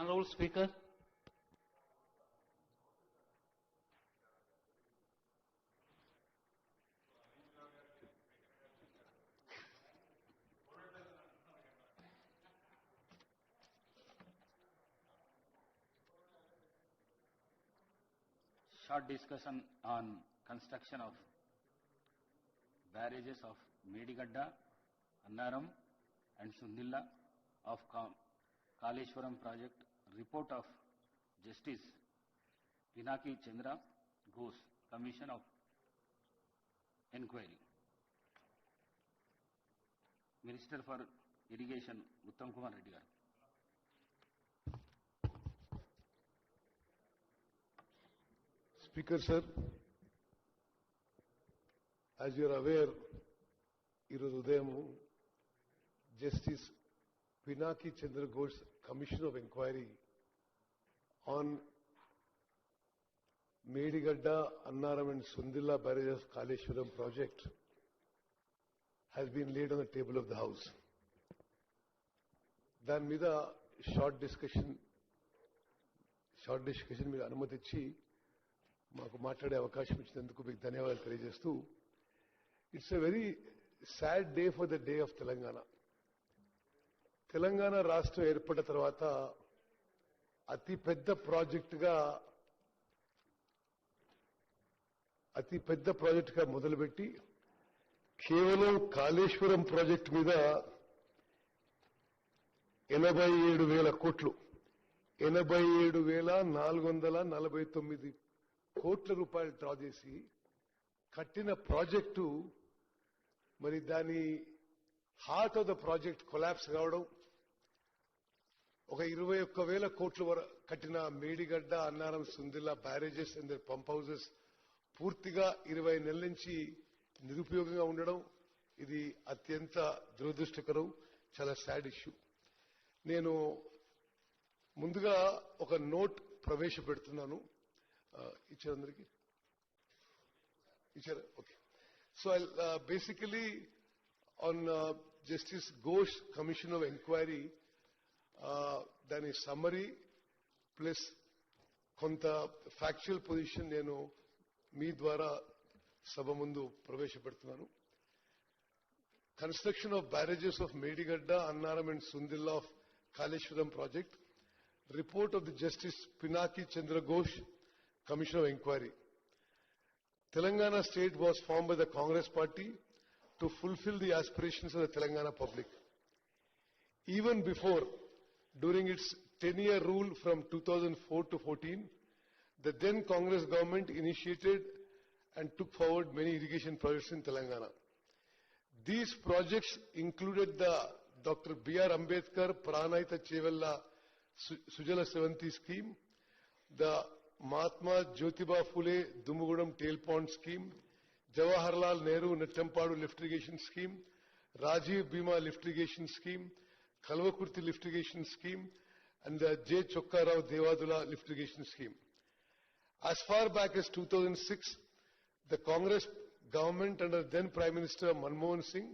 Honorable Speaker, short discussion on construction of barrages of Medigadda, Annaram and Sundilla of Kaleshwaram project, report of Justice Pinaki Chandra Ghosh, Commission of Inquiry. Minister for Irrigation, Uttam Kumar Reddy garu. Speaker sir, as you are aware, Iroju Udayamu Justice Pinaki Chandra Ghosh Commission of Inquiry on Medigadda, Annaram and Sundilla barrages of Kaleshwaram project has been laid on the table of the House. దాని మీద short discussion మీరు అనుమతి ఇచ్చి మాకు మాట్లాడే అవకాశం ఇచ్చినందుకు మీకు ధన్యవాదాలు తెలియజేస్తూ, it's a very sad day for the day of Telangana. Telangana రాష్ట్రం ఏర్పడిన తర్వాత అతి పెద్ద ప్రాజెక్టుగా మొదలుపెట్టి కేవలం కాళేశ్వరం ప్రాజెక్టు మీద 87,000 కోట్లు, 87,449 కోట్ల రూపాయలు డ్రా చేసి కట్టిన ప్రాజెక్టు, మరి దాని heart of the project collapse కావడం, ఒక 21,000 కోట్ల వరకు కట్టిన Medigadda, Annaram, Sundilla barrages and pump houses పూర్తిగా 20 నెలల నుంచి నిరుపయోగంగా ఉండడం, ఇది అత్యంత దురదృష్టకరం, చాలా సాడ్ ఇష్యూ. నేను ముందుగా ఒక నోట్ ప్రవేశపెడుతున్నాను. ఇచ్చారు అందరికీ? ఇచ్చారు? Okay. So basically on justice Ghosh commission of enquiry, దాని సమ్మరీ ప్లస్ కొంత ఫ్యాక్చువల్ పొజిషన్ నేను మీ ద్వారా సభ ముందు ప్రవేశపెడుతున్నాను. Construction of barrages of Medigadda, Annaram and Sundilla of Kaleshwaram project, report of the Justice Pinaki Chandra Ghosh Commission of Inquiry. Telangana state was formed by the Congress party to fulfill the aspirations of the Telangana public. Even before, during its 10-year rule from 2004 to 14, the then Congress government initiated and took forward many irrigation projects in Telangana. These projects included the Dr. B.R. Ambedkar Pranahita Chevella Sujala Sevanti scheme, the Mahatma Jyotiba Phule Dumugudam Tail Pond scheme, Jawaharlal Nehru Nettampadu lift irrigation scheme, Rajiv Bhima lift irrigation scheme, Kalvakurti lift irrigation scheme, and the J. Chokkarao Devadula lift irrigation scheme. As far back as 2006, the Congress government under then Prime Minister Manmohan Singh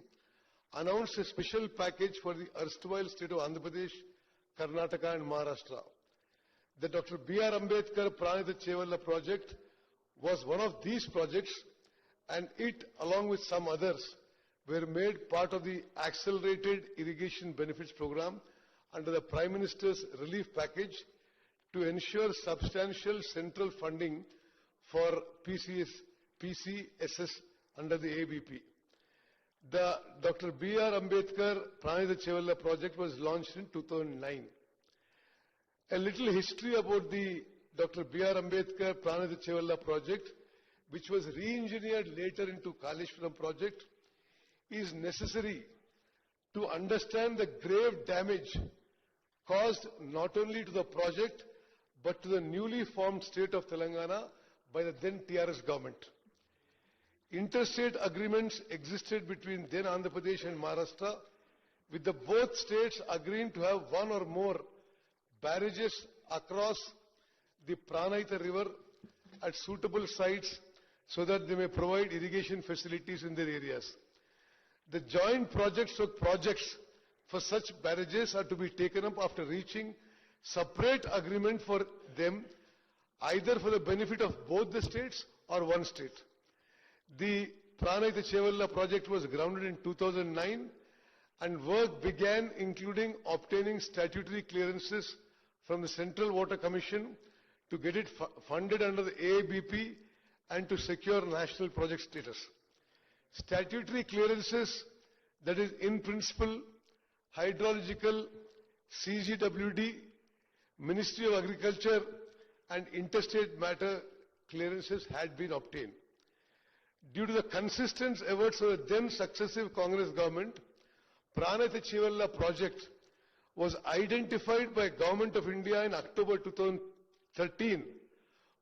announced a special package for the erstwhile state of Andhra Pradesh, Karnataka and Maharashtra. The Dr. B.R. Ambedkar Pranahita Chevella project was one of these projects, and it, along with some others, were made part of the Accelerated Irrigation Benefits Program under the Prime Minister's relief package to ensure substantial central funding for PCSS under the ABP. The Dr. B.R. Ambedkar Pranahita Chevella project was launched in 2009. A little history about the Dr. B.R. Ambedkar Pranahita Chevella project, which was re-engineered later into Kaleshwaram project, is necessary to understand the grave damage caused not only to the project but to the newly formed state of Telangana by the then TRS government. Interstate agreements existed between then Andhra Pradesh and Maharashtra, with the both states agreeing to have one or more barrages across the Pranahita river at suitable sites so that they may provide irrigation facilities in their areas. The joint projects for such barrages are to be taken up after reaching separate agreement for them, either for the benefit of both the states or one state. The Pranayita Chevalla project was grounded in 2009 and work began including obtaining statutory clearances from the Central Water Commission to get it funded under the AABP and to secure national project status. Statutory clearances, that is in principle, hydrological, CGWD, Ministry of Agriculture and interstate matter clearances had been obtained. Due to the consistent efforts of the then successive Congress government, Pranayita Chevalla project was identified by Government of India in October 2013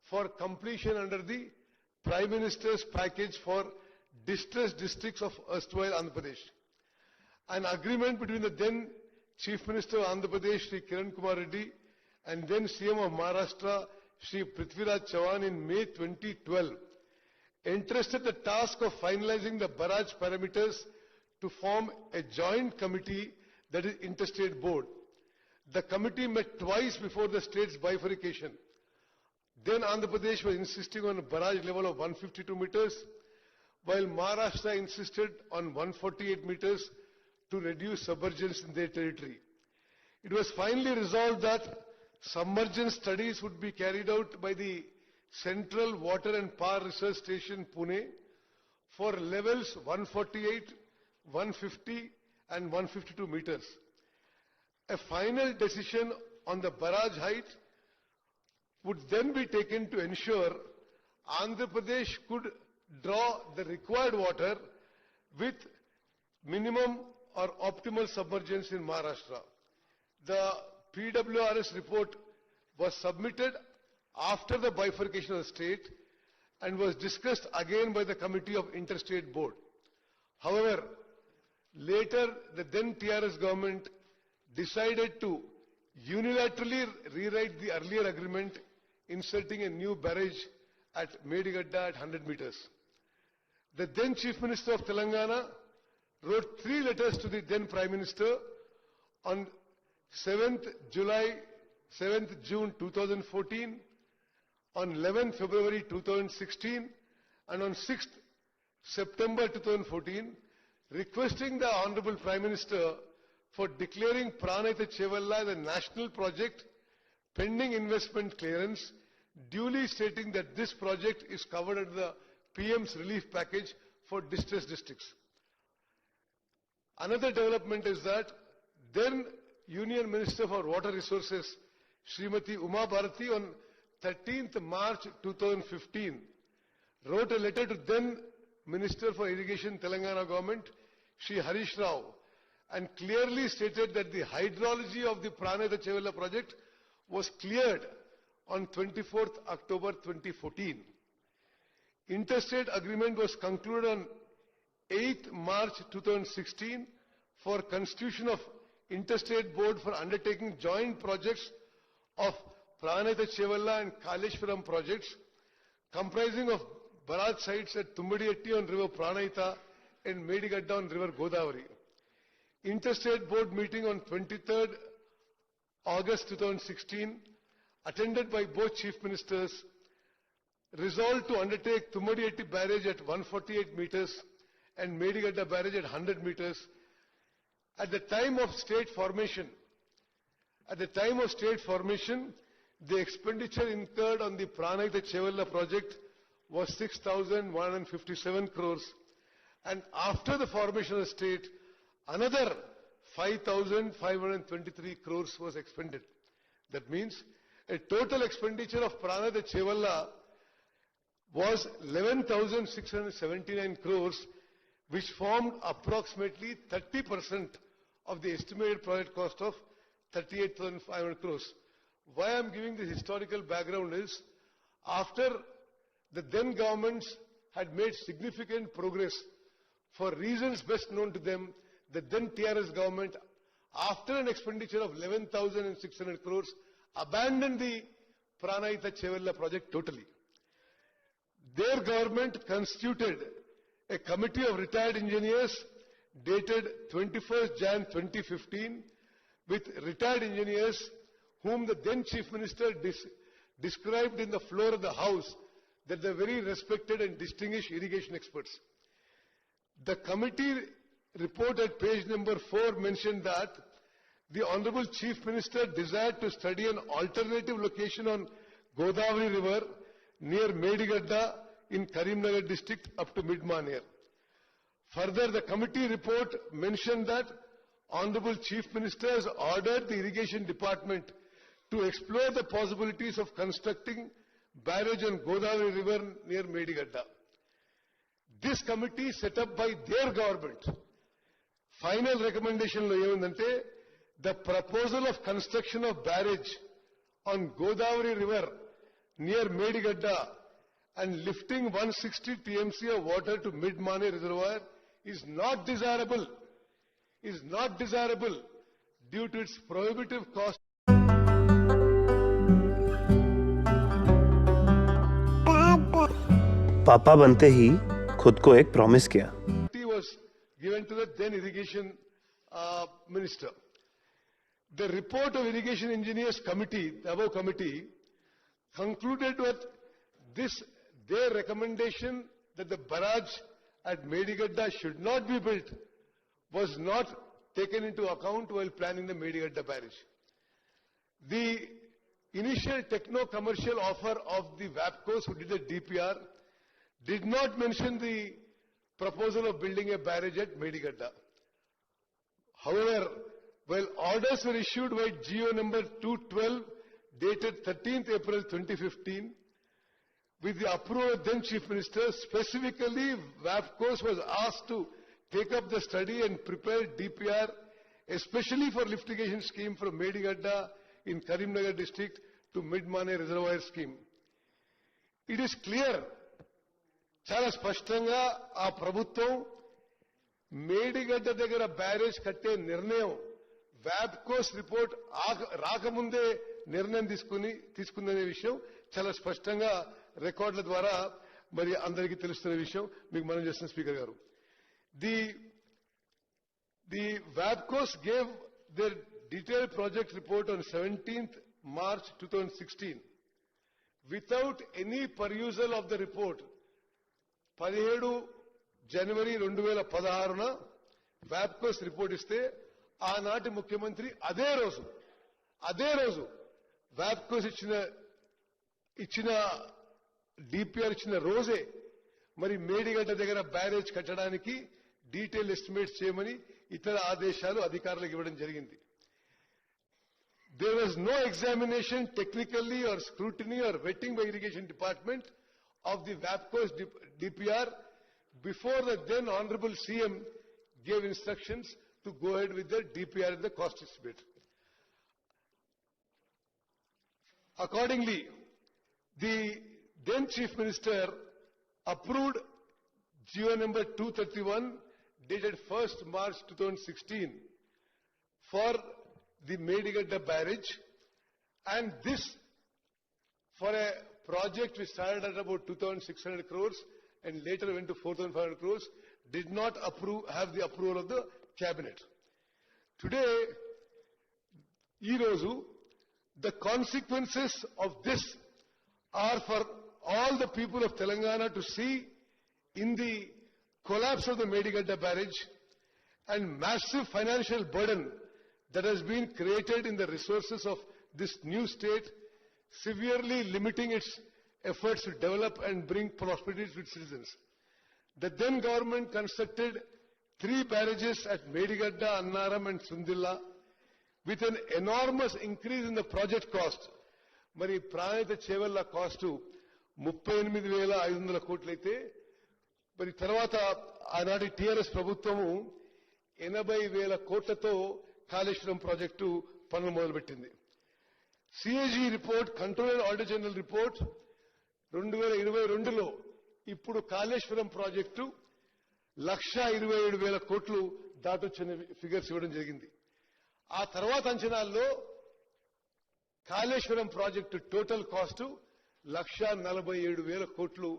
for completion under the Prime Minister's package for distressed districts of erstwhile Andhra Pradesh. An agreement between the then Chief Minister of Andhra Pradesh, Shri Kiran Kumar Reddy, and then CM of Maharashtra, Shri Prithviraj Chavan in May 2012, entrusted the task of finalizing the barrage parameters to form a joint committee, that is interstate board. The committee met twice before the state's bifurcation. Then Andhra Pradesh was insisting on a barrage level of 152 meters, while Maharashtra insisted on 148 meters to reduce submergence in their territory. It was finally resolved that submergence studies would be carried out by the Central Water and Power Research Station, Pune, for levels 148, 150 and 152 meters. A final decision on the barrage height would then be taken to ensure Andhra Pradesh could draw the required water with minimum or optimal submergence in Maharashtra. The PWRS report was submitted after the bifurcation of the state and was discussed again by the Committee of Interstate Board. However, later the then TRS government decided to unilaterally rewrite the earlier agreement, inserting a new barrage at Medigadda at 100 meters. The then Chief Minister of Telangana wrote 3 letters to the then Prime Minister on 7th June 2014, on 11th February 2016 and on 6th September 2014, requesting the Honorable Prime Minister for declaring Pranayita Chevalla the national project pending investment clearance, duly stating that this project is covered under the PM's relief package for distressed districts. Another development is that then Union Minister for Water Resources, Srimati Uma Bharati, on 13th March 2015, wrote a letter to then Minister for Irrigation Telangana government, Shri Harish Rao, and clearly stated that the hydrology of the Pranayita Chevalla project was cleared on 24th October 2014. Interstate agreement was concluded on 8th March 2016 for constitution of Interstate Board for undertaking joint projects of Pranayita Chevalla and Kaleshwaram projects, comprising of barrage sites at Tumbadiyetti on river Pranayita and Medigadda on river Godavari. Interstate Board meeting on 23rd August 2016, attended by both Chief Ministers, resolved to undertake Tumbadiyetti barrage at 148 meters and Medigadda barrage at 100 meters. At the time of state formation, the expenditure incurred on the Pranayita Chevalla project was 6,157 crores, and after the formation of the state, another 5,523 crores was expended. That means a total expenditure of Pranayita Chevalla was 11,679 crores, which formed approximately 30% of the estimated project cost of 38,500 crores. Why I am giving this historical background is, after the then governments had made significant progress for reasons best known to them, the then TRS government, after an expenditure of 11,600 crores, abandoned the Pranayita Chevalla project totally. Their government constituted a committee of retired engineers dated 21st Jan 2015 with retired engineers whom the then Chief Minister described in the floor of the House that they're very respected and distinguished irrigation experts. The committee report at page number 4 mentioned that the Honorable Chief Minister desired to study an alternative location on Godavari River near Medigadda in Karimnagar district up to Mid-Maner. Further, the committee report mentioned that Honorable Chief Minister has ordered the Irrigation Department to explore the possibilities of constructing barrage on Godavari River near Medigadda. This committee set up by their government, final recommendation lo emundante the proposal of construction of barrage on Godavari River near Medigadda and lifting 160 TMC of water to Mid-Maner reservoir is not desirable due to its prohibitive cost. पापा बनते ही खुद को एक promise किया. Was given to the then irrigation minister. The report of Irrigation Engineers Committee, the above committee, concluded with this, their recommendation that the barrage at Medigadda should not be built was not taken into account while planning the Medigadda barrage. The initial techno-commercial offer of the WAPCOs who did the DPR did not mention the proposal of building a barrage at Medigadda. However, while orders were issued by GO number 212 dated 13th April 2015, with the approval of then Chief Minister, specifically WAPCOs was asked to take up the study and prepare DPR, especially for lift irrigation scheme from Medigadda in Karimnagar district to Mid-Maner reservoir scheme. It is clear, చాలా స్పష్టంగా ఆ ప్రభుత్వం మేడిగడ్డ దగ్గర barrage కట్టే నిర్ణయం వ్యాప్కోస్ report రాకముందే నిర్ణయం తీసుకుందనే విషయం చాలా స్పష్టంగా రికార్డుల ద్వారా మరి అందరికీ తెలుస్తున్న విషయం మీకు మనం చేస్తున్న స్పీకర్ గారు. The WAPCOs gave their detailed project report on 17th March 2016 without any perusal of the report. 17 జనవరి 2016న వ్యాప్కోస్ రిపోర్ట్ ఇస్తే ఆనాటి ముఖ్యమంత్రి అదే రోజు వ్యాప్కోస్ ఇచ్చిన డిపిఆర్ ఇచ్చిన రోజే మరి మేడిగడ్డ దగ్గర బ్యారేజ్ కట్టడానికి డీటెయిల్ ఎస్టిమేట్స్ చేయమని ఇతర ఆదేశాలు అధికారులకు ఇవ్వడం జరిగింది. There was no examination technically or scrutiny or vetting by Irrigation Department of the WAPCO's DPR before the then Honorable CM gave instructions to go ahead with the DPR and the cost estimate. Accordingly, the then Chief Minister approved GO number 231 dated 1st March 2016 for the Medigadda barrage, and this for a project which started at about 2,600 crores and later went to 4,500 crores, did not have the approval of the cabinet. Today, the consequences of this are for all the people of Telangana to see in the collapse of the Medigadda barrage and massive financial burden that has been created in the resources of this new state, severely limiting its efforts to develop and bring prosperity to its citizens. The then government constructed 3 barrages at Medigadda, Annaram and Sundilla with an enormous increase in the project cost. Mari Pranayita Chevalla cost 38,500 కోట్లయితే మరి తర్వాత ఆనాటి TRS ప్రభుత్వము 80,000 కోట్లతో Kaleshwaram project పనులు మొదలుపెట్టింది. CAG report, controller auditor general report 2022లో ఇప్పుడు Kaleshwaram project 1,27,000 కోట్లు దాటొచ్చిన ఫిగర్స్ ఇవ్వడం జరిగింది. ఆ తర్వాత అంచనాల్లో కాళేశ్వరం ప్రాజెక్టు టోటల్ కాస్ట్ 1,47,000 కోట్లు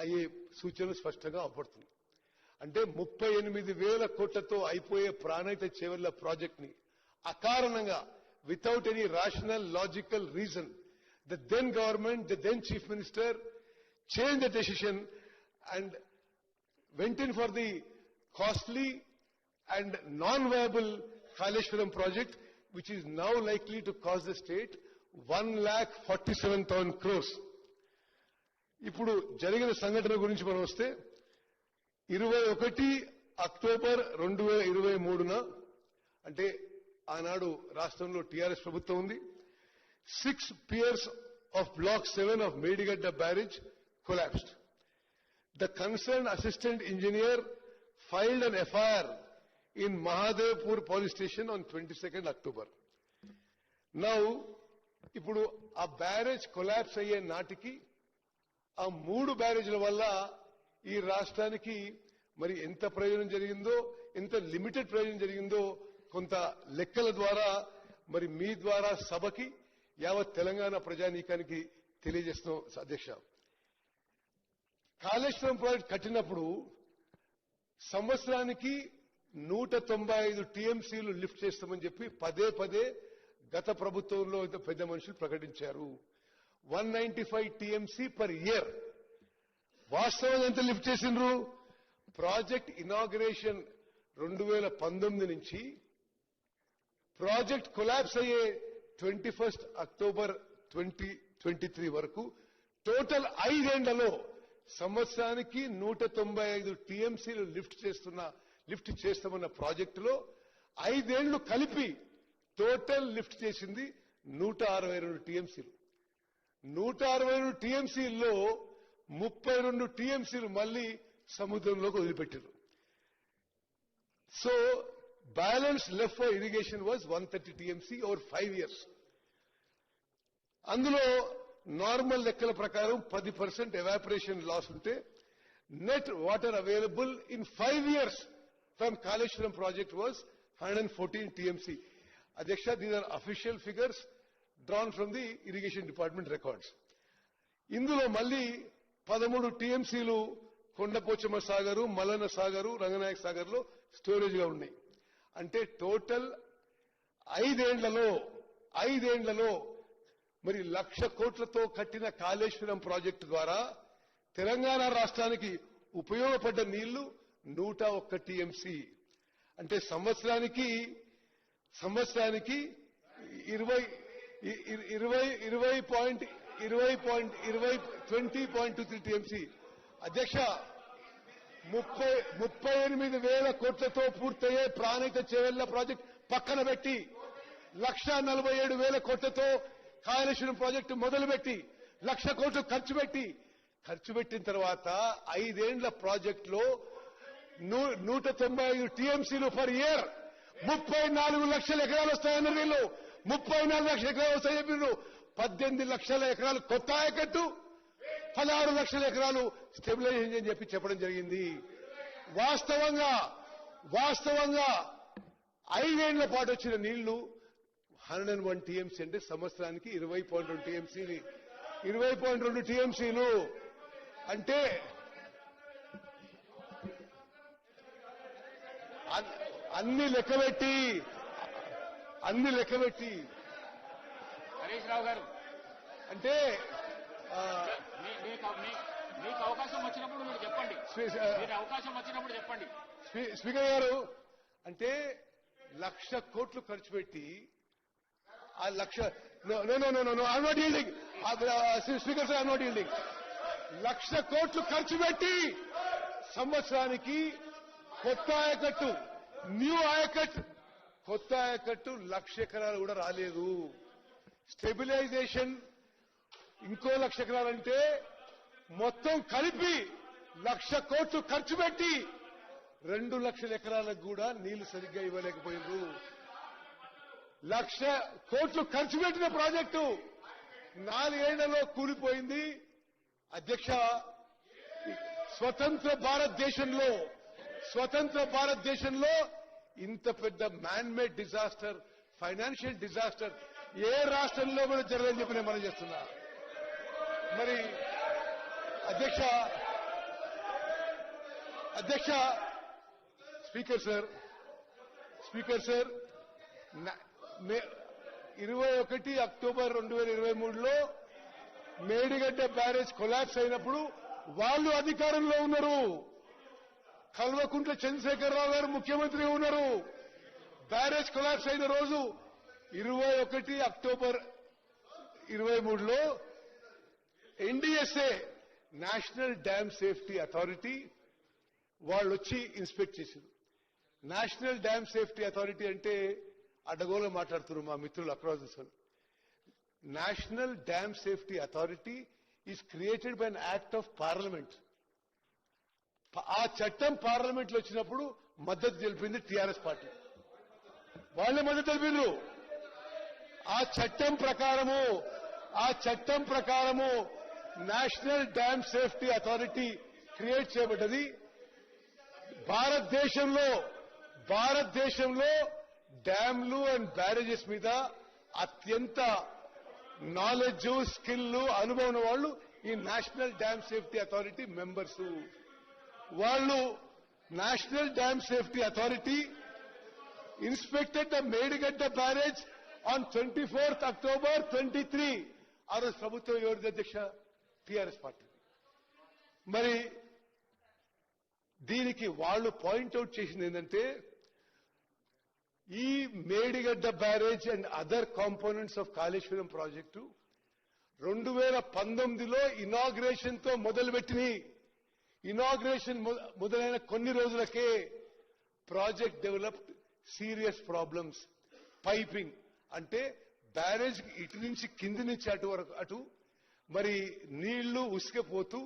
అయ్యే సూచనలు స్పష్టంగా అవపడుతుంది. అంటే 38,000 కోట్లతో అయిపోయే ప్రాణహిత చేవెళ్ల ప్రాజెక్ట్ ని అకారణంగా without any rational, logical reason. The then government, the then Chief Minister changed the decision and went in for the costly and non-viable Kaleshwaram project, which is now likely to cost the state 1,47,000 crores. ఇప్పుడు జరిగిన సంఘటన గురించి మనం వస్తే 21 October 2023న అంటే ఆనాడు రాష్ట్రంలో TRS ప్రభుత్వం ఉంది. 6 piers of Block 7 of Medigadda barrage collapsed. The concerned assistant engineer filed an FIR in Mahadevpur police station on 22nd October. Now, ఇప్పుడు ఆ బ్యారేజ్ కొలాప్స్ అయ్యే నాటికి ఆ 3 బ్యారేజ్ల వల్ల ఈ రాష్ట్రానికి మరి ఎంత ప్రయోజనం జరిగిందో, ఎంత లిమిటెడ్ ప్రయోజనం జరిగిందో కొంత లెక్కల ద్వారా మరి మీ ద్వారా సభకి యావత్ తెలంగాణ ప్రజానీకానికి తెలియజేస్తున్నాం. అధ్యక్ష, కాళేశ్వరం ప్రాజెక్ట్ కట్టినప్పుడు సంవత్సరానికి 195 టీఎంసీలు లిఫ్ట్ చేస్తామని చెప్పి పదే గత ప్రభుత్వంలో పెద్ద మనుషులు ప్రకటించారు. 195 టీఎంసీ పర్ ఇయర్. వాస్తవం ఎంత లిఫ్ట్ చేసిండ్రు? ప్రాజెక్ట్ ఇనాగ్రేషన్ 2019 నుంచి ప్రాజెక్ట్ కొలాప్స్ అయ్యే 21 అక్టోబర్ 2023 వరకు టోటల్ 5 ఏళ్లలో సంవత్సరానికి 195 టీఎంసీలు లిఫ్ట్ చేస్తామన్న ప్రాజెక్టులో 5 ఏళ్లు కలిపి టోటల్ లిఫ్ట్ చేసింది 162 టీఎంసీలు. 162 టీఎంసీల్లో 32 టీఎంసీలు మళ్లీ సముద్రంలోకి వదిలిపెట్టారు. So balance left for irrigation was 130 TMC over 5 years. అందులో నార్మల్ లెక్కల ప్రకారం 10% ఎవాపరేషన్ లాస్ ఉంటే net water available in 5 years from Kaleshwaram project was 114 TMC. అధ్యక్ష, these are official figures drawn from the irrigation department records. ఇందులో మళ్లీ 13 టీఎంసీలు కొండపోచమ్మ సాగరు, మల్లన్న సాగరు, రంగనాయక సాగర్ లో storage గా ఉన్నాయి. అంటే టోటల్ 5 ఏళ్లలో మరి 1,00,000 కోట్లతో కట్టిన కాళేశ్వరం ప్రాజెక్టు ద్వారా తెలంగాణ రాష్ట్రానికి ఉపయోగపడ్డ నీళ్లు 101 టీఎంసీ. అంటే సంవత్సరానికి 20.23 టీఎంసీ. అధ్యక్ష, 38,000 కోట్లతో పూర్తయ్యే ప్రాణిక చేవెళ్ల ప్రాజెక్ట్ పక్కన పెట్టి 1,47,000 కోట్లతో కాళేశ్వరం ప్రాజెక్టు మొదలుపెట్టి 1,00,000 కోట్లు ఖర్చు పెట్టిన తర్వాత 5 ఏళ్ల ప్రాజెక్టులో 195 టీఎంసీలు పర్ ఇయర్, 34 లక్షల ఎకరాలు వస్తాయన్నారు వీళ్ళు. 34 లక్షల ఎకరాలు వస్తాయని చెప్పారు. 18 లక్షల ఎకరాలు కొత్త ఆయకట్టు, 16 లక్షల ఎకరాలు స్టెబిలైజేషన్ అని చెప్పడం జరిగింది. వాస్తవంగా 5 ఏళ్ల పాటు వచ్చిన నీళ్లు 101 టీఎంసీ. అంటే సంవత్సరానికి 20.2 టీఎంసీలు. అంటే అన్ని లెక్కబెట్టి హరీష్ రావు గారు, అంటే మీకు అవకాశం వచ్చినప్పుడు మీరు చెప్పండి. అవకాశం వచ్చినప్పుడు చెప్పండి. స్పీకర్ గారు, అంటే 1,00,000 కోట్లు ఖర్చు పెట్టి ఆ 1,00,000 I'm not yielding. Speaker sir, I'm not yielding. 1,00,000 కోట్లు ఖర్చు పెట్టి సంవత్సరానికి కొత్త ఆయకట్టు, న్యూ ఆయకట్టు, కొత్త ఆయకట్టు 1,00,000 ఎకరాలు కూడా రాలేదు. స్టెబిలైజేషన్ ఇంకో 1,00,000 ఎకరాలంటే మొత్తం కలిపి 1,00,000 కోట్లు ఖర్చు పెట్టి 2,00,000 ఎకరాలకు కూడా నీళ్లు సరిగ్గా ఇవ్వలేకపోయారు. 1,00,000 కోట్లు ఖర్చు పెట్టిన ప్రాజెక్టు 4 ఏళ్లలో కూలిపోయింది. అధ్యక్ష, స్వతంత్ర భారతదేశంలో ఇంత పెద్ద man made disaster, financial disaster ఏ రాష్ట్రంలో కూడా జరగదని చెప్పి నేను మనం చేస్తున్నా. మరి అధ్యక్ష, స్పీకర్ సార్, 21 అక్టోబర్ 2023లో మేడిగడ్డ బ్యారేజ్ కొలాప్స్ అయినప్పుడు వాళ్ళు అధికారంలో ఉన్నారు. కల్వకుంట్ల చంద్రశేఖరరావు గారు ముఖ్యమంత్రి ఉన్నారు. బ్యారేజ్ కొలాప్స్ అయిన రోజు 21 అక్టోబర్ 2023లో NDSA national dam safety authority వాళ్ళు వచ్చి ఇన్స్పెక్ట్ చేశారు. నేషనల్ డ్యామ్ సేఫ్టీ అథారిటీ అంటే అడ్డగోలు మాట్లాడుతున్నారు మా మిత్రులు across the sun. National dam safety authority is created by an act of parliament. ఆ చట్టం పార్లమెంట్ లో వచ్చినప్పుడు మద్దతు తెలిపింది టీఆర్ఎస్ పార్టీ. వాళ్ళే మద్దతు తెలిపిండ్రు. ఆ చట్టం ప్రకారము national dam safety authority create చేయబడ్డది. భారతదేశంలో డ్యామ్లు అండ్ బ్యారేజెస్ మీద అత్యంత నాలెడ్జ్, స్కిల్, అనుభవం ఉన్న వాళ్ళు ఈ national dam safety authority members. వాళ్ళు national dam safety authority inspected the Medigadda barrage on 24th October 23. ఆ రోజు ప్రభుత్వం ఎవరిది అధ్యక్ష? TRS party. మరి దీనికి వాళ్ళు పాయింట్అవుట్ చేసింది ఏంటంటే ఈ Medigadda barrage and other components of Kaleshwaram project 2019లో ఇనాగ్రేషన్ తో మొదలుపెట్టినాయి. ఇనాగ్రేషన్ మొదలైన కొన్ని రోజులకే project developed serious problems. Piping అంటే బ్యారేజ్ ఇటు నుంచి కింది నుంచి అటు మరి నీళ్లు ఉసుకపోతూ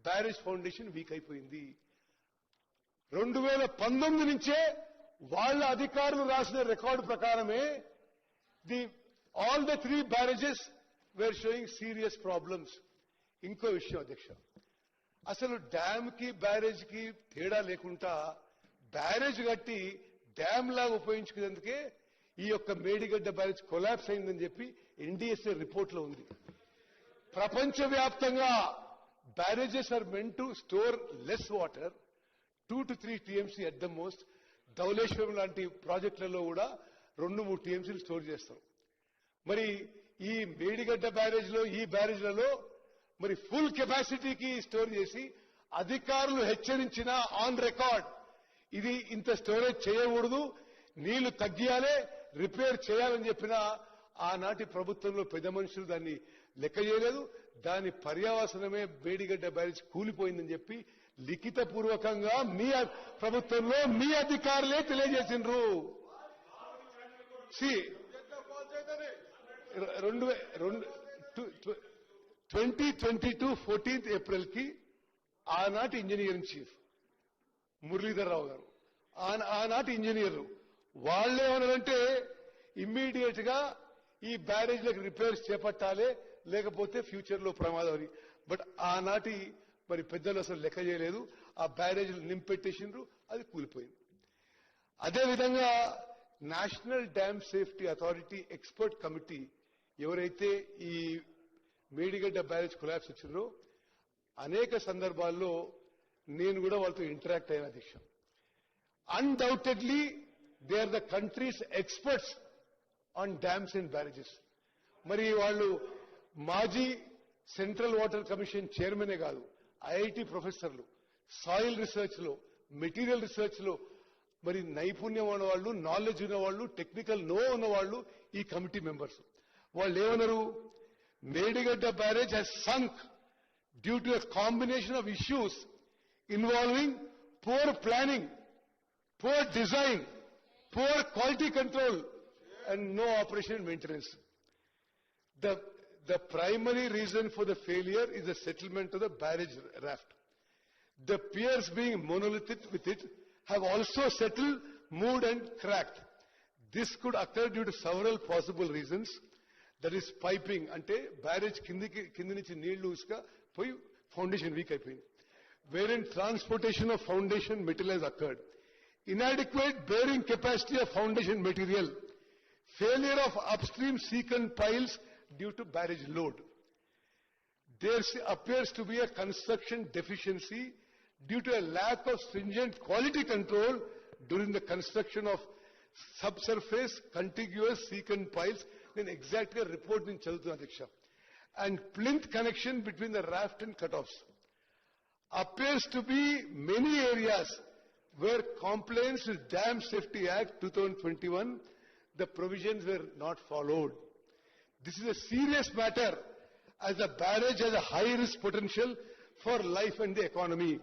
బ్యారేజ్ ఫౌండేషన్ వీక్ అయిపోయింది. 2019 నుంచే వాళ్ళ అధికారులు రాసిన రికార్డు ప్రకారమే all the 3 barrages were showing serious problems. ఇంకో విషయం అధ్యక్ష, అసలు డ్యామ్ కి బ్యారేజ్ కి తేడా లేకుండా బ్యారేజ్ కట్టి డ్యామ్ లాగా ఉపయోగించుకునేందుకే ఈ యొక్క మేడిగడ్డ బ్యారేజ్ కొలాప్స్ అయిందని చెప్పి ఎన్డీఎస్ఏ రిపోర్ట్ లో ఉంది. ప్రపంచవ్యాప్తంగా barrages are meant to store less water, 2 to 3 TMC at the most. Dhavaleswaram లాంటి ప్రాజెక్టులలో కూడా 2-3 TMC స్టోర్ చేస్తాం. మరి ఈ మేడిగడ్డ ఈ బ్యారేజ్లలో మరి ఫుల్ కెపాసిటీకి స్టోర్ చేసి అధికారులు హెచ్చరించిన ఆన్ రికార్డ్ ఇది ఇంత స్టోరేజ్ చేయకూడదు, నీళ్లు తగ్గియాలే, రిపేర్ చేయాలని చెప్పిన ఆనాటి ప్రభుత్వంలో పెద్ద మనుషులు దాన్ని లెక్క చేయలేదు. దాని పర్యవసనమే మేడిగడ్డ బ్యారేజ్ కూలిపోయిందని చెప్పి లిఖిత పూర్వకంగా మీ ప్రభుత్వంలో మీ అధికారులే తెలియజేసిండ్రు. 2022 14th April కి ఆనాటి ఇంజనీరింగ్ చీఫ్ మురళీధర్ రావు గారు, ఆనాటి ఇంజనీర్లు వాళ్ళేమన్నారంటే ఇమ్మీడియట్ గా ఈ బ్యారేజ్లకు రిపేర్స్ చేపట్టాలి, లేకపోతే ఫ్యూచర్ లో ప్రమాదం అని. బట్ ఆనాటి మరి పెద్దలు అసలు లెక్క చేయలేదు, ఆ బ్యారేజ్లు నింపెట్టేసిండ్రు, అది కూలిపోయింది. అదేవిధంగా national dam safety authority expert committee ఎవరైతే ఈ మేడిగడ్డ బ్యారేజ్ కొలాప్స్ వచ్చిందో అనేక సందర్భాల్లో నేను కూడా వాళ్ళతో ఇంటరాక్ట్ అయిన అధ్యక్ష. Undoubtedly they are the countries experts on dams and barrages. మరి వాళ్ళు మాజీ సెంట్రల్ వాటర్ కమిషన్ చైర్మనే కాదు, ఐఐటి ప్రొఫెసర్లు, సాయిల్ రీసెర్చ్ లో, మెటీరియల్ రీసెర్చ్ లో మరి నైపుణ్యం ఉన్నవాళ్ళు, నాలెడ్జ్ ఉన్నవాళ్ళు, టెక్నికల్ నో ఉన్నవాళ్ళు ఈ కమిటీ మెంబర్స్. వాళ్ళు ఏమన్నారు? Medigadda barrage has sunk due to a combination of issues involving poor planning, poor design, poor quality control and no operation and maintenance. The primary reason for the failure is the settlement of the barrage raft. The piers being monolithic with it have also settled, moved and cracked. This could occur due to several possible reasons. That is piping, ante barrage kindi nunchi neellu uska poi foundation weak అయిపోయింది. Wherein transportation of foundation material has occurred. Inadequate bearing capacity of foundation material. Failure of upstream secant piles due to barrage load. There appears to be a construction deficiency due to a lack of stringent quality control during the construction of subsurface contiguous secant piles. నేను exact గా report నేను చదువుతున్నాను అధ్యక్ష. And plinth connection between the raft and cut offs appears to be many areas where compliance with Dam Safety Act 2021, the provisions were not followed. This is a serious matter as the barrage has a high risk potential for life and the economy.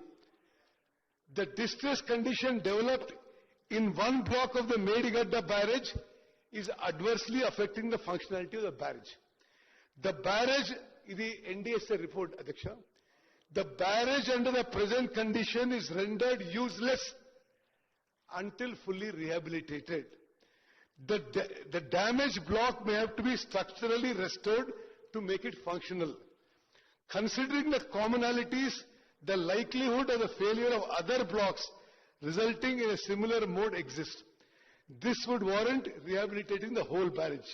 The distress condition developed in one block of the Medigadda barrage is adversely affecting the functionality of the barrage. The barrage, the NDSA report, Adhyaksha, the barrage under the present condition is rendered useless until fully rehabilitated. The damaged block may have to be structurally restored to make it functional. Considering the commonalities, the likelihood of the failure of other blocks resulting in a similar mode exists. This would warrant rehabilitating the whole barrage.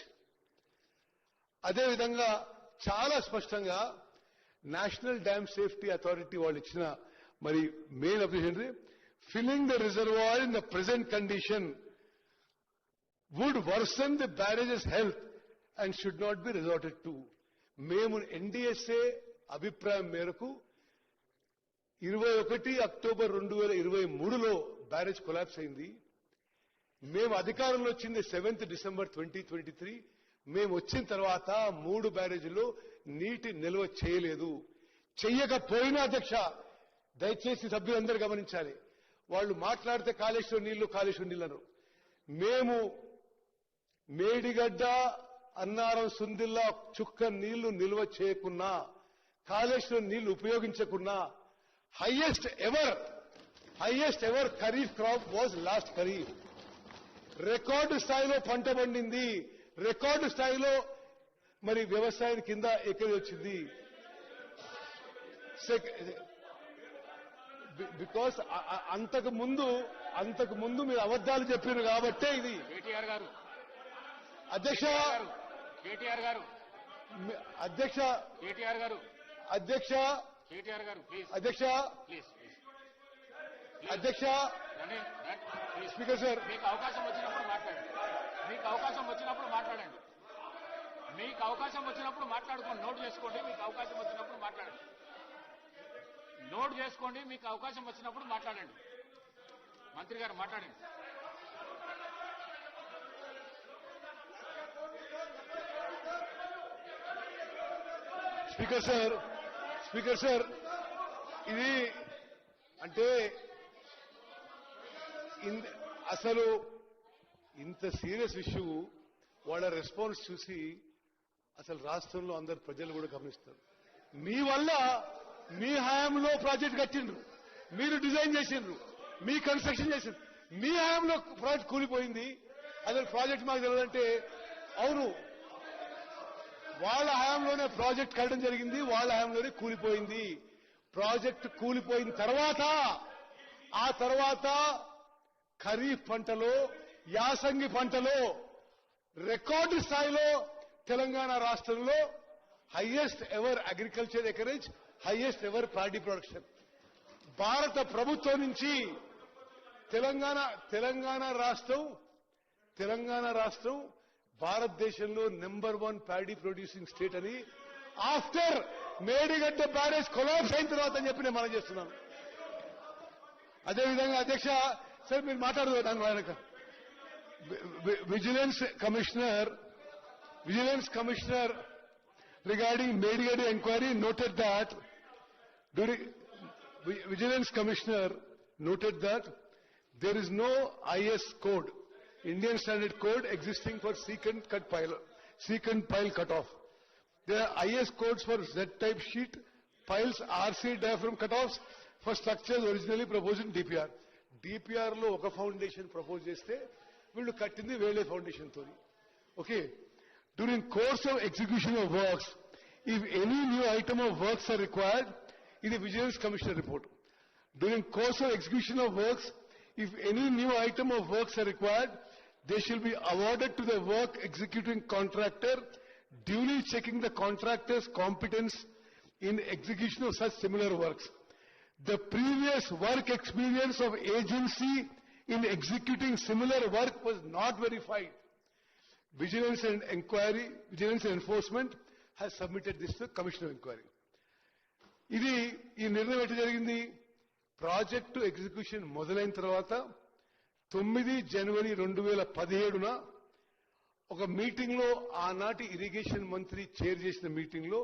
అదే విధంగా చాలా స్పష్టంగా national dam safety authority వాళ్ళు ఇచ్చిన మరి main objection filling the reservoir in the present condition would worsen the barrages health and should not be resorted to. మేము NDSA అభిప్రాయం మేరకు 21 అక్టోబర్ 2023లో బ్యారేజ్ కొలాప్స్ అయింది. మేము అధికారంలో వచ్చింది 7th డిసెంబర్ 2023. మేము వచ్చిన తర్వాత 3 బ్యారేజీలు నీటి నిల్వ చేయలేదు. చెయ్యకపోయినా అధ్యక్ష, దయచేసి సభ్యులందరూ గమనించాలి, వాళ్ళు మాట్లాడితే కాళేశ్వరం నీళ్లను మేము మేడిగడ్డ అన్నారం సుందిల్లా చుక్క నీళ్లు నిల్వ చేయకున్నా, కాళేశ్వరం నీళ్లు ఉపయోగించకున్నా highest ever kharif crop was last kharif. Record స్థాయిలో పంట పండింది, రికార్డు స్థాయిలో మరి వ్యవసాయం కింద ఎక్కడి వచ్చింది. బికాస్ అంతకు ముందు మీరు అబద్ధాలు చెప్పారు కాబట్టే ఇది. కేటీఆర్ గారు అధ్యక్ష కేటీఆర్ గారు అధ్యక్ష కేటీఆర్ గారు అధ్యక్ష కేటీఆర్ గారు ప్లీజ్ అధ్యక్ష ప్లీజ్ అధ్యక్ష ప్లీజ్ స్పీకర్ సార్, మీకు అవకాశం వచ్చినప్పుడు మాట్లాడండి. మీకు అవకాశం వచ్చినప్పుడు మాట్లాడండి. మీకు అవకాశం వచ్చినప్పుడు మాట్లాడుకోండి. నోట్ చేసుకోండి. మీకు అవకాశం వచ్చినప్పుడు మాట్లాడండి. నోట్ చేసుకోండి. మీకు అవకాశం వచ్చినప్పుడు మాట్లాడండి. మంత్రి గారు మాట్లాడండి. స్పీకర్ సార్ ఇది అంటే అసలు ఇంత సీరియస్ ఇష్యూ వాళ్ళ రెస్పాన్స్ చూసి అసలు రాష్ట్రంలో అందరు ప్రజలు కూడా గమనిస్తారు. మీ వల్ల మీ హయాంలో ప్రాజెక్ట్ కట్టిండ్రు, మీరు డిజైన్ చేసిండ్రు, మీ కన్స్ట్రక్షన్ చేసిండ్రు, మీ హయాంలో ప్రాజెక్ట్ కూలిపోయింది. అసలు ప్రాజెక్ట్ మాకు తెలియదంటే అవును, వాళ్ళ హయాంలోనే ప్రాజెక్ట్ కట్టడం జరిగింది, వాళ్ళ హయాంలోనే కూలిపోయింది. ప్రాజెక్ట్ కూలిపోయిన ఆ తర్వాత ఖరీఫ్ పంటలో, యాసంగి పంటలో రికార్డు స్థాయిలో తెలంగాణ రాష్ట్రంలో highest ever agriculture acreage, highest ever paddy production. భారత ప్రభుత్వం నుంచి తెలంగాణ రాష్ట్రం భారతదేశంలో నెంబర్ 1 ప్యాడీ ప్రొడ్యూసింగ్ స్టేట్ అని ఆఫ్టర్ మేడిగడ్డ బ్యారేజ్ కొలాప్స్ అయిన తర్వాత అని చెప్పి నేను మనం చేస్తున్నాను. అదేవిధంగా అధ్యక్ష సార్ మీరు మాట్లాడదు దాని వెనక vigilance commissioner regarding Medigadda inquiry noted that Vigilance Commissioner noted that there is no IS code, Indian Standard Code existing for secant pile cutoff. There are IS codes for Z-type sheet piles, RC diaphragm cutoffs for structures originally proposed in DPR. DPR లో ఒక foundation propose చేస్తే వీళ్ళు కట్టింది వేరే foundation తోని. Okay, during course of execution of works, if any new item of works are required, in the Vigilance Commissioner report. During course of execution of works, if any new item of works are required, they shall be awarded to the work executing contractor, duly checking the contractor's competence in execution of such similar works. The previous work experience of agency in executing similar work was not verified. Vigilance and Enforcement has submitted this to the Commission of Inquiry. ఈ నిర్ణయం ఎట్లా జరిగింది? Project execution మొదలైన తర్వాత 9 జనవరి 2017న ఒక meeting లో ఆనాటి irrigation మంత్రి చైర్ చేసిన మీటింగ్ లో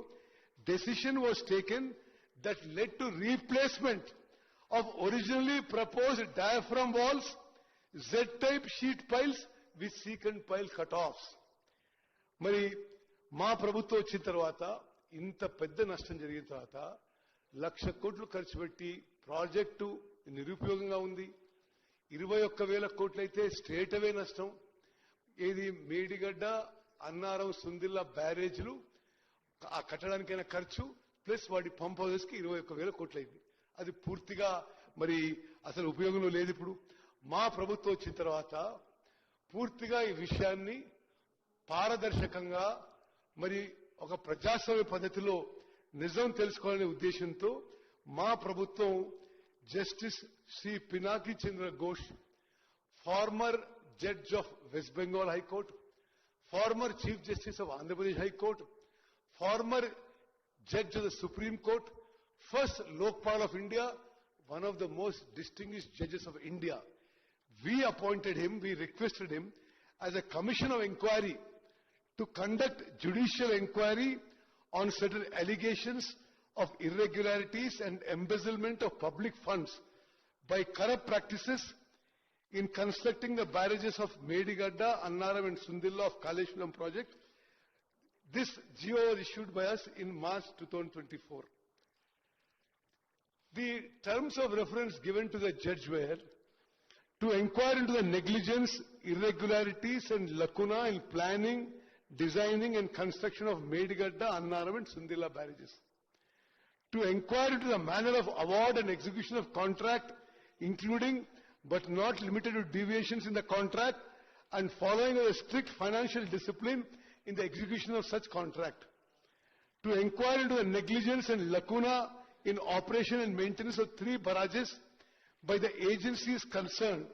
decision was taken that led to replacement of originally proposed diaphragm walls, Z type sheet piles with secant pile cut offs. మరి మా ప్రభుత్వం వచ్చిన తర్వాత ఇంత పెద్ద నష్టం జరిగిన తర్వాత 1,00,000 కోట్లు ఖర్చు పెట్టి ప్రాజెక్టు నిరుపయోగంగా ఉంది. 21,000 కోట్లయితే స్ట్రేట్ అవే నష్టం. ఏది మేడిగడ్డ, అన్నారం, సుందిల్లా బ్యారేజ్లు ఆ కట్టడానికైనా ఖర్చు ప్లస్ వాటి పంప్ హౌసెస్ కి 21,000 కోట్లయింది. అది పూర్తిగా మరి అసలు ఉపయోగంలో లేదు. ఇప్పుడు మా ప్రభుత్వం వచ్చిన తర్వాత పూర్తిగా ఈ విషయాన్ని పారదర్శకంగా మరి ఒక ప్రజాస్వామ్య పద్ధతిలో నిజం తెలుసుకోవాలనే ఉద్దేశంతో మా ప్రభుత్వం justice Shri Pinaki Chandra Ghosh, former judge of West Bengal high court, former chief justice of Andhra Pradesh high court, former judge of the supreme court, first Lokpal of India, one of the most distinguished judges of India. We appointed him, we requested him as a commission of inquiry to conduct judicial inquiry on certain allegations of irregularities and embezzlement of public funds by corrupt practices in constructing the barrages of Medigadda, Annaram and Sundilla of Kaleshwaram project. This GO was issued by us in March 2024. The terms of reference given to the judge were to inquire into the negligence, irregularities and lacuna in planning, designing and construction of Medigadda, Annaram and Sundilla barrages. To inquire into the manner of award and execution of contract, including but not limited to deviations in the contract and following a strict financial discipline in the execution of such contract. To inquire into the negligence and lacuna in operation and maintenance of 3 barrages by the agencies concerned